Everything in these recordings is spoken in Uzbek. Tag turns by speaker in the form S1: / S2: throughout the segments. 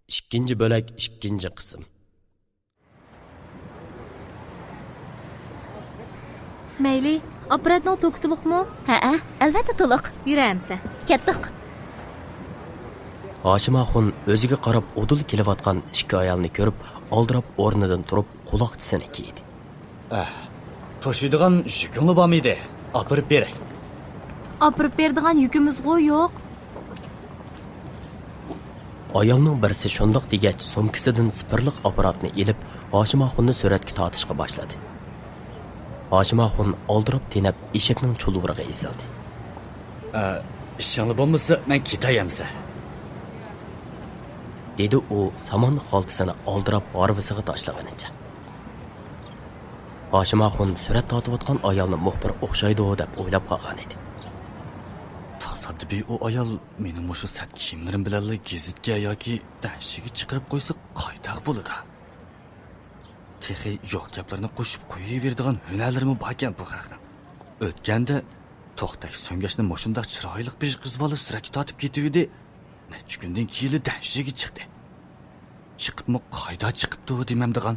S1: İkinci bölek, ikinci kısım.
S2: Mayli, apparatning to'ki to'liqmi?
S3: Ha, albatta to'liq.
S2: Yuramsa.
S3: Ketdik.
S1: Hoshimxon o'ziga qarab o'dil kelayotgan ikki ayolni ko'rib, oldirab o'rnidan turib, quloqchisini kiydi.
S4: To'shiydigan yukingni bormaydi. Opirib beray.
S2: Opirib beradigan yukimiz-g'u yo'q.
S1: Ayolning birisi shundoq degach, sumkasidan spirliq apparatni ilib, Hoshimxonni suratga tortishga boshladi. Hoshimxon oldirib tenab eshikning chulvuriga esildi.
S4: Ishingni bo'lmasa, men ketayamsa.
S1: Dedi u samon xaltasini oldirib orvisiga tashlaganicha. Hoshimxon surat tortayotgan ayolni muxbir o'xshaydi deb o'ylab qolgan edi.
S4: Tasaddibiy u ayol mening mushu sat kiyimlarim bilan gazitga yoki danshiga chiqarib qo'ysa qaytaq bo'ladi. Texi yo'q gaplarni qo'shib qo'yaveradigan hunarlarimi bor ekan bu xalqning. O'tganda to'xtak so'ngashni moshindaq chiroyli bir qiz bola suratga tortib ketuvdi. Necha kundan keyin danshiga chiqdi. Chiqibmi qayda chiqibdi demamdigan.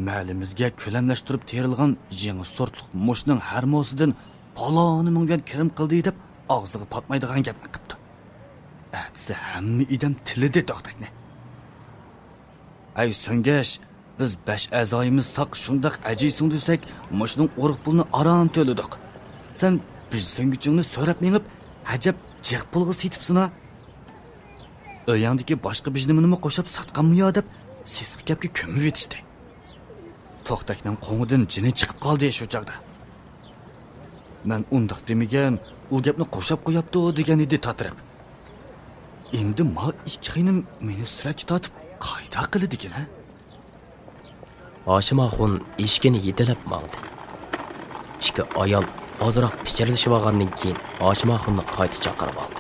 S4: Malimizga ko'lamlashtirib terilgan yangi sortliq moshning harmosidan paloni mingdan kirim qildi deb og'ziga patmaydigan gapni qilibdi. Atsa hamma idam tilida to'xtakni. Ay so'ngash biz 5 a'zoyimiz saq shundaq ajiysin desak, moshning urug' pulni aron to'ladik. Sen biz so'ngichingni so'rab menib, ajab jiq pulga setibsina. O'yandagi boshqa bijniminimi qo'shib satqanmi yo deb sesqi gapga ko'mib etishdi. To'xtakning qo'ngidan jini chiqib qoldi shu chaqda. Men undaq demagan, u gapni qo'shib qo'yapti degan edi tatirib. Endi ma ikkining meni suratga tortib qayta qiladigan ha?
S1: Hoshimxon eshikni yetilab mangdi. Ikki ayol ozroq pichirlashib olgandan keyin Hoshimxonni qayta chaqirib oldi.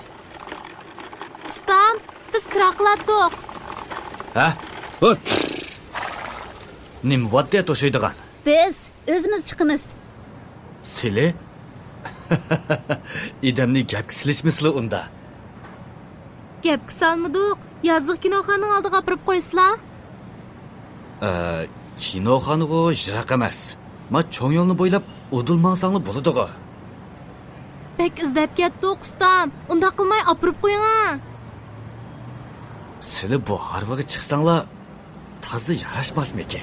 S2: Ustam, biz kira qilatdik.
S4: Ha? O't. Nim vatda to'shaydigan.
S3: Biz o'zimiz chiqamiz.
S4: Sili? İdamni gapga silishmisizlar unda?
S2: Gapga solmadik. Yoziq kinoxonaning oldiga opirib qo'ysizlar.
S4: Kinoxonaga yiroq emas. Ma cho'ng yo'lni bo'ylab o'dilmansanglar bo'ladi-ku.
S2: Bek izlab ketdik, ustam. Unda qilmay opirib qo'ying-a.
S4: Sili bu harvaga chiqsanglar toza yarashmasmi-ki?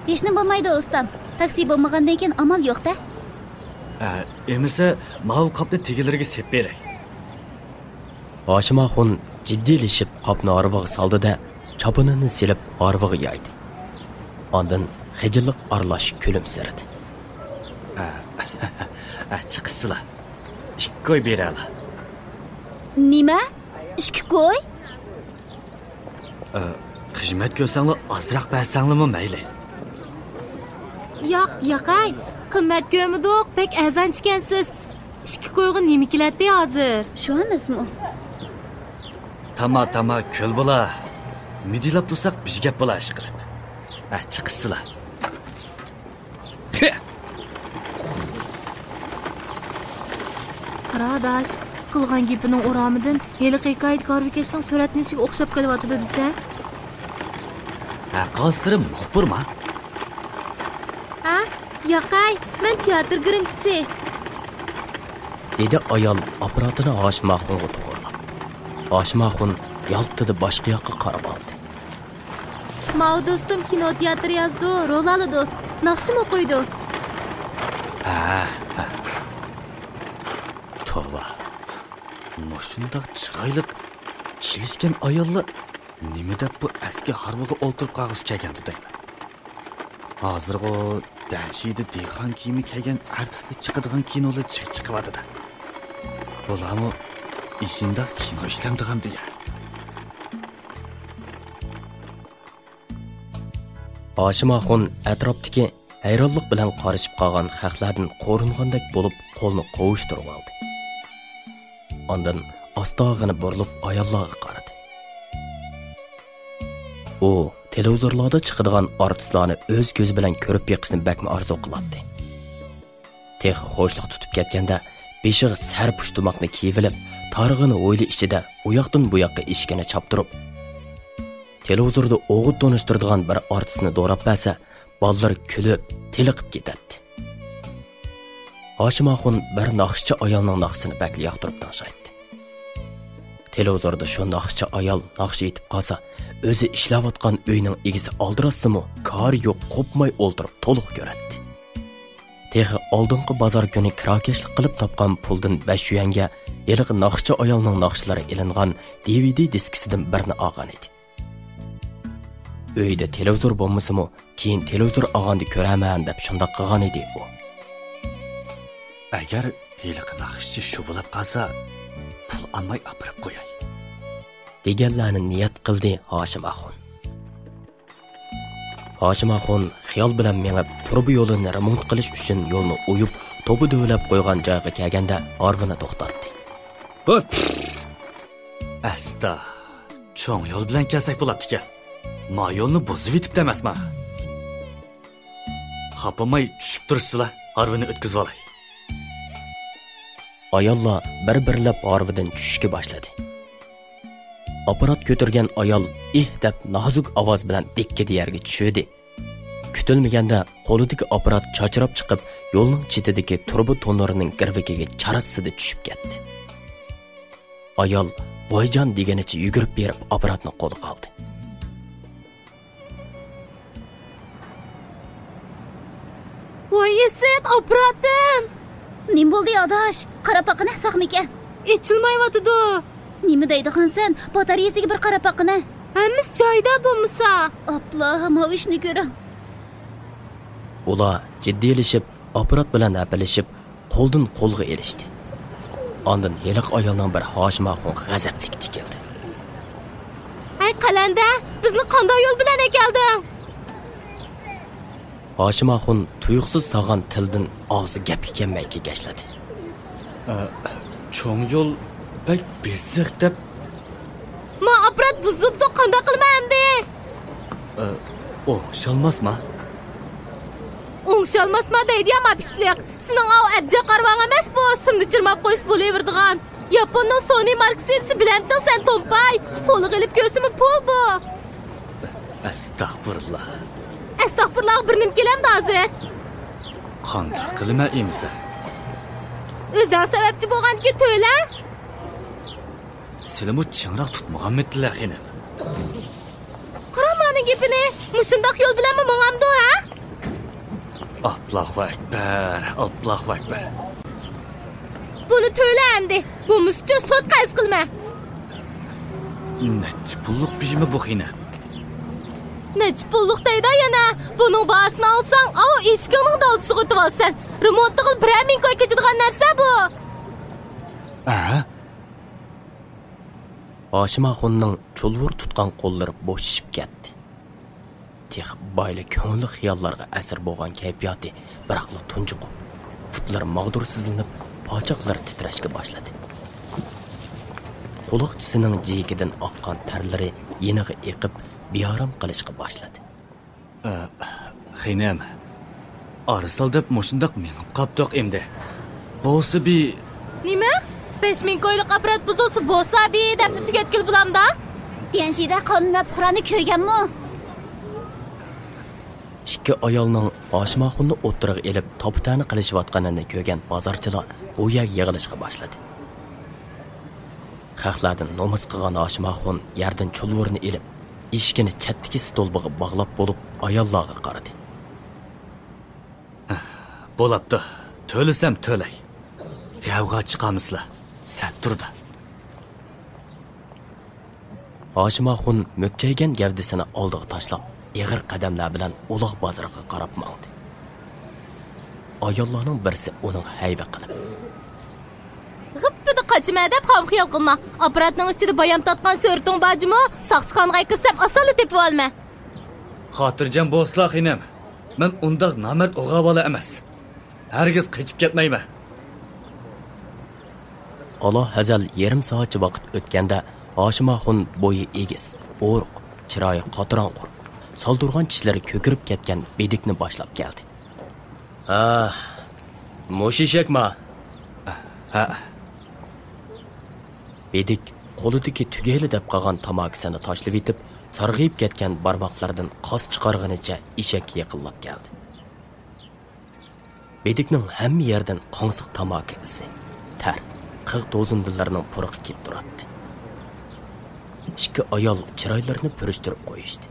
S3: Hech nima bo'lmaydi, ustam. Taksi bo'lmagandan keyin amal yo'q-da.
S4: Emisa, mav qopni tegilariga sep beray.
S1: Hoshimxon jiddiylashib qopni arvaga soldi-da, chopinini silib arvaga yaydi. Ondan xijillik aralash kulimsiradi.
S4: Chiqsizlar. Ikkoy beraylar.
S3: Nima? Ishki qo'y?
S4: Xizmat ko'rsanglar ozroq bersanglarmi mayli.
S2: Yo'q, yo'qay. Qimmat ko'midik, bek azan chikansiz. Ishki qo'yga nima keladi hozir?
S3: Shu emasmi?
S4: Tama ko'l bo'la. Midilab tursak biz gap bo'la ish qilib. Chiqsizlar.
S2: Qaradash, qilgan gapining o'ramidan heliqayqayt korvikashning suratnishiga o'xshab qelyapti desa.
S4: Qostirim muxbirma?
S2: Ha? Yo'qay, men teatr grimchisi.
S1: Dedi ayol apparatini Hoshimxonga to'g'rilab. Hoshimxon yaltidi boshqa yoqqa qarab oldi.
S2: Mao do'stim kino teatr yozdi, rol oldi, naqshim o'qiydi.
S4: Tova. Moshundaq chiroyli kelishgan ayollar nima deb bu eski harvaga o'ltirib qog'iz kelgandi deyman. Hozirgi dashida dehqon kiyimi kiygan artistlar chiqadigan kinolar chiqyapti-da. Bularmi ishindaq kino ishlandigan deya.
S1: Hoshimxon atrofdagi hayronlik bilan qarashib qolgan xalqlardan qo'ringandek bo'lib qo'lni qovushtirib oldi. Ondan ostog'ini burilib ayollarga qaradi. U televizorlarda chiqadigan artistlarni o'z ko'zi bilan ko'rib beqishni bakmi orzu qiladi. Texi xo'shliq tutib ketganda beshiga sarpush tumoqni kiyib olib, targ'ini o'yli ichida u yoqdan bu yoqqa eshigini choptirib, televizorda o'g'it tonishtiradigan bir artistni do'rab bersa, bolalar kulib, teliqib ketadi. Hoshimaxon bir naqshchi ayolning naqshini bakli yoqtirib tashlaydi. Televizorda shu naqshchi ayol naqsh etib qolsa, o'zi ishlayotgan uyning egisi oldirasimi, kari yo'q, qopmay o'ldirib to'liq ko'radi. Texi oldingi bozor kuni kirakashlik qilib topgan puldan 5 yuanga yiliq naqshchi ayolning naqshlari ilingan DVD diskisidan birini olgan edi. Uyda televizor bo'lmasimi, keyin televizor olganda ko'raman deb shunday qilgan edi u.
S4: Agar yiliq naqshchi shu bo'lib qolsa, pul olmay apirib qo'yay
S1: deganlarni niyat qildi Hoshimaxon. Hoshimaxon xiyol bilan mengib turbi yo'lini remont qilish uchun yo'lni o'yib, to'pi dovlab qo'ygan joyga kelganda arvini to'xtatdi.
S4: Hop! Asta, cho'ng yo'l bilan kelsak bo'ladi-ku. Ma yo'lni buzib yetibdi emasmi? Xapamay tushib tursizlar, arvini o'tkazib olay.
S1: Ayollar bir-birlab arvidan tushishga boshladi. Aparat ko'targan ayol deb nozik ovoz bilan dekkidi yerga tushdi. Kutilmaganda qo'lidagi aparat chachirab chiqib, yo'lning chetidagi turbi tonorining girvikiga charasida tushib ketdi. Ayol voyjon deganicha yugurib berib aparatni qo'lga oldi.
S2: Voy esit, aparatim!
S3: Nim bo'ldi yo'dash? Qarab boqina saqmikan.
S2: Echilmayotidi.
S3: Nima deydigansan? Batareyasiga bir qarab boqina.
S2: Hammasi joyida bo'lmasa.
S3: Ablah, mavishni ko'ring.
S1: Ular jiddiylashib, aparat bilan apilishib, qo'ldan qo'lga erishdi. Ondan yeliq ayolning bir Hoshimaxon g'azablik tikildi.
S2: Ay qalanda, bizni qanday yo'l bilan ekelding?
S1: Hoshimaxon tuyuqsiz sog'an tildan og'zi gapga kelmay kegashladi.
S4: Cho'ng yo'l bak beziq deb.
S2: Ma aparat buzibdi, qanday qilmayamdi?
S4: O'xshalmasmi?
S2: O'xshalmasmi deydi ya mapishliq. Sening o abja qarvang emas bu, simni chirmab qo'yish bo'laverdigan. Yaponning Sony markasisi bilan sen to'mpay, qo'liga ilib ko'simi pul bu.
S4: Astag'firullah.
S2: Astag'firullah, bir nim kelamdi hozir.
S4: Qanday qilma emsa?
S2: O'zing sababchi bo'lganki to'la.
S4: Seni bu chinroq tutmaganmidlar xini.
S2: Qaramani gapini, mushundoq yo'l bilanmi mong'amdi, ha?
S4: Allahu akbar, Allahu akbar.
S2: Buni to'la endi. Bu muscha sot qayz qilma.
S4: Nech pullik bishimi bu xina?
S2: Nech pullik deydi yana. Buning bahasini olsang, eshikning daldisiga o'tib olsan. Remont qilib 1 ming qo'y ketadigan narsa bu.
S1: Hoshimaxonning chulvur tutgan qo'llari bo'shishib ketdi. Tex boyli ko'ngli xiyollarga asir bo'lgan kayfiyati biroqla tunjiqib, futlar mag'dursizlanib, pochoqlar titrashga boshladi. Quloqchisining jiyigidan oqqan tarlari yeniga eqib, biyoram qilishga boshladi.
S4: Xinam. Arsal deb mushundaq menib qapdoq endi. Bo'lsa bi
S2: Nima? 5 ming qo'yliq aparat buzilsa bo'lsa bi deb tugatkil bulamda?
S3: Yanshida qonunlab Qur'onni ko'rganmi?
S1: Ikki ayolning Hoshimaxonni o'ttirib elib topitani qilishayotganini ko'rgan bozorchilar u yerga yig'ilishga boshladi. Xalqlardan nomus qilgan Hoshimaxon yerdan chulvurni elib, eshikini chatdagi stolbiga bog'lab bo'lib ayollarga qaradi.
S4: bo'libdi. To'lasam to'lay. Gavg'a chiqamizlar. Sat turdi.
S1: Hoshimaxon mo'kchaygan gavdasini oldiga tashlab, ig'ir qadamlar bilan uloq bozorga qarab mangdi. Ayollarning birisi uning hayva qilib,
S2: G'ippida qachma deb ham xiyol qilma. Aparatning ichida bayam tatgan so'rting bajimi, saqchixonga kirsam asali tepib olma.
S4: Xotirjam bo'slar xinam. Men undaq namard o'g'avola emas. Hargiz qochib ketmayman.
S1: Allah hazal yarim soatcha vaqt o'tganda Hoshimaxon bo'yi egiz, o'riq, chiroyi qotironqur, soldurgan tishlari ko'kirib ketgan bedikni boshlab keldi. Mushishakma. Bedik qo'lidagi tugayli deb qolgan tamokisini tashlab etib, sarg'ayib ketgan barmoqlardan qos chiqarganicha eshakka yaqinlab keldi. Bedikning hamma yerdan qonsiq tamoki isi, tar, qig' to'zindilarining puruqi kelib turadi. Ikki ayol chiroylarini purishtirib qo'yishdi.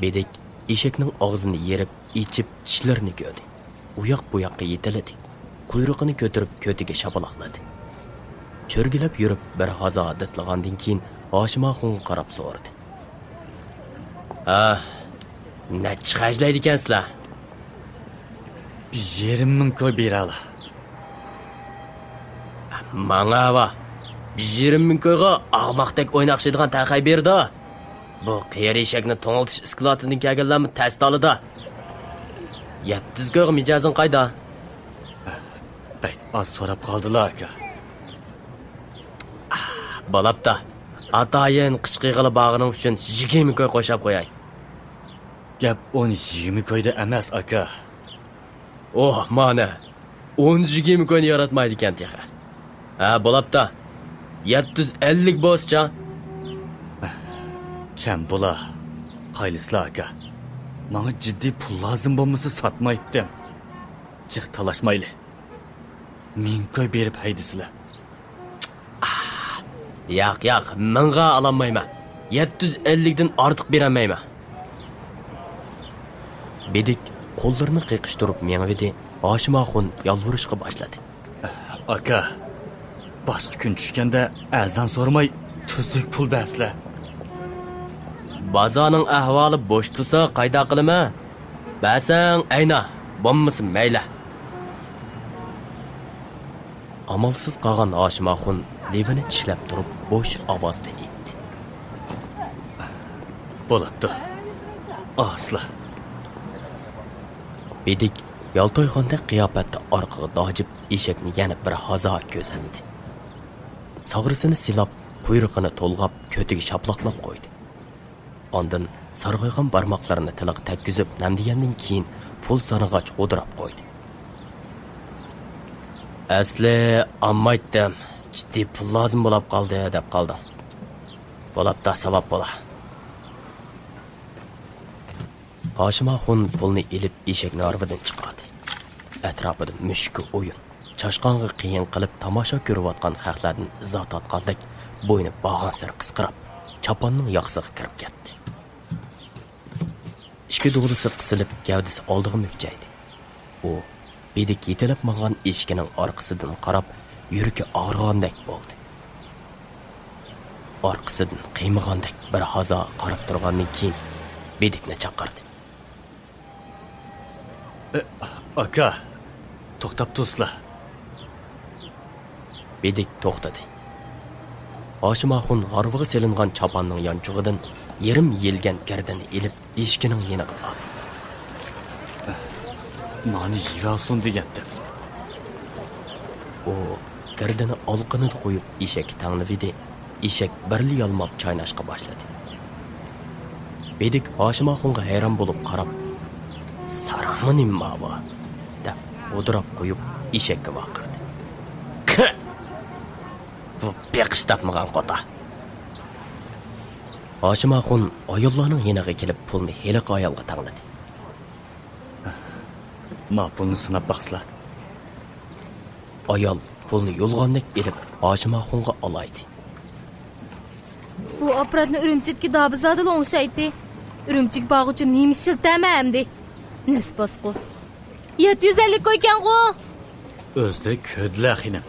S1: Bedik eshakning og'zini yerib, ichib, tishlarini ko'rdi. Uyoq bu yoqqa yetiladi. Quyruqini ko'tarib ko'tiga shapaloqladi. Cho'rgilab yurib bir hazo odatlagandan keyin Hoshimoxonga qarab so'radi. Necha xajlaydi ekansizlar?
S4: 20 ming koy berali.
S1: Manga va 20 ming koyga og'moqdek o'ynaqshaydigan taqay berdi. Bu qiyar eshakni to'ngiltish isklatidan kelganlarmi tasdolida. 700 koyga mijozing qayda?
S4: Bek az so'rab qoldilar aka.
S1: Balapta. Atayin qishqig'ili bag'ining uchun 20 koy qo'shib qo'yay.
S4: Gap 10-20 koyda emas aka.
S1: Oh, mana. 10-20 koyni yaratmaydi ekan texa. Balapta. 750 boscha.
S4: Kam bo'la. Qaylislar aka. Menga jiddiy pul lozim bo'lmasa sotmaydim. Jiq talashmayli. 1000 koy berib haydisizlar.
S1: Yo'q, menga olmayman. 750 dan ortiq beramayman. Bedik qo'llarini qiqishtirib mengvidi. Hoshimoxon yolvurishga boshladi.
S4: Aka, boshqa kun tushganda azon so'ramay tuzuk pul bersizlar.
S1: Bozorning ahvoli bo'sh tursa qayda qilma? Basang ayna, bo'lmasin mayli. Amalsiz qolgan Hoshimoxon levini tishlab turib bo'sh ovozda aytdi.
S4: Bo'libdi. Asla.
S1: Bedik yaltoyg'anda qiyofatda orqaga dojib eshakni yana bir hazo ko'zatdi. Sag'risini silab, quyruqini to'lg'ab, ko'tiga shaploqlab qo'ydi. Ondan sarg'aygan barmoqlarini tiliga takkizib, namdigandan keyin pul sanag'ach o'dirab qo'ydi. Asli ammaytdim. Jiddiy pul lozim bo'lib qoldi deb qoldim. Bo'libdi, sabab bo'la. Hoshimoxon pulni ilib eshakni arvadan chiqardi. Atrofida mushku o'yin, chashqonga qiyin qilib tomosha ko'rayotgan xalqlardan izzat otgandek bo'yni bog'on sir qisqirib, chaponning yoqsiga kirib ketdi. Ishki dug'lisi qisilib, gavdasi oldiga mukchaydi. U Bedik yetilib mang'an eshikning orqasidan qarab, yuragi og'rigandek bo'ldi. Orqasidan qiymagandek bir hazo qarab turgandan keyin Bedikni chaqirdi.
S4: Aka, to'xtab tursizlar.
S1: Bedik to'xtadi. Hoshimoxon g'arviga selingan choponning yonchug'idan yerim yelgan gardini ilib eshikning yeniga oldi.
S4: Mani yig'asun degandi.
S1: O gardini olqinida qo'yib eshakka tanglividi. Eshak birli yalmab chaynashga boshladi. Bedik Hoshimoxonga hayron bo'lib qarab, "Sarangmi nima bu?" deb o'dirab qo'yib eshakka vaqirdi. Bu beqishtapmagan qota. Hoshimoxon ayollarning yeniga kelib pulni heliq ayolga tangladi.
S4: Ma pulni sinab baqsizlar.
S1: Ayol pulni yo'lg'andek elib Hoshimoxonga olaydi.
S2: Bu apparatni Urumchidagi Dabizodil o'ngshaydi. Urumchik bog' uchun nemishil tamamdi. Nisbasqu. 750 qo'ygan-ku.
S4: O'zda ko'dlar xinim.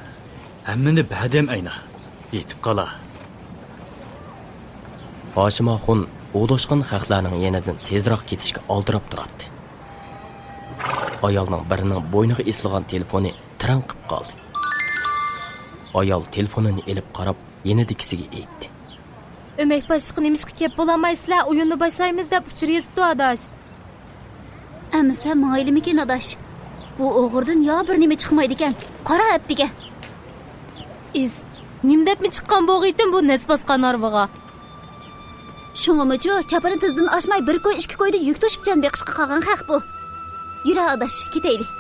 S4: Hammani badam ayna. Yetib qola.
S1: Hoshimoxon o'doshgan xalqlarning yenidan tezroq ketishga oldirab turadi. Ayolning birining bo'yniga esilgan telefoni tiran qilib qoldi. Ayol telefonini elib qarab, yenidikisiga aytdi.
S2: Ömek boshqa nimishqa kelib bo'lamaysizlar, o'yinni boshlaymiz deb uchur yezibdi adash.
S3: Amsa maylimikin adash. Bu o'g'irdan yo bir nima chiqmaydi ekan. Qara appiga.
S2: Nimdepmi chiqqan bo'g'iydim bu nisbasqan arvaga.
S3: Shuningcha chapani tizdan oshmay bir ko'y ikki ko'yda yuk to'shib jan beqishqa qolgan haq bu. Yura adash, ketaylik.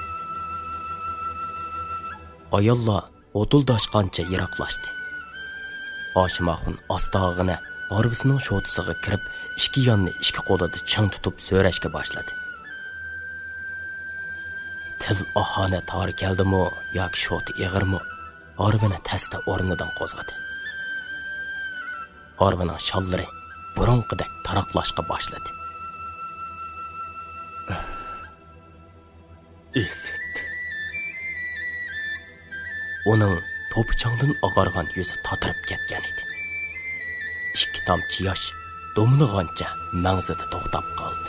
S1: Ayollar o'tuldashqancha yiroqlashdi. Hoshimoxun ostog'ini orvisining sho'tisiga kirib, ikki yonni ikki qo'lida chang tutib so'rashga boshladi. Til ohona tor keldimi yoki sho'ti ig'irmi? Orvini tasda o'rnidan qo'zg'adi. Orvining shollari burunqidek taraqlashga boshladi.
S4: Esit.
S1: Uning to'pichangdan og'argan yuzi tatirib ketgan edi. Ikki tomchi yosh domlag'ancha mangzida to'xtab qoldi.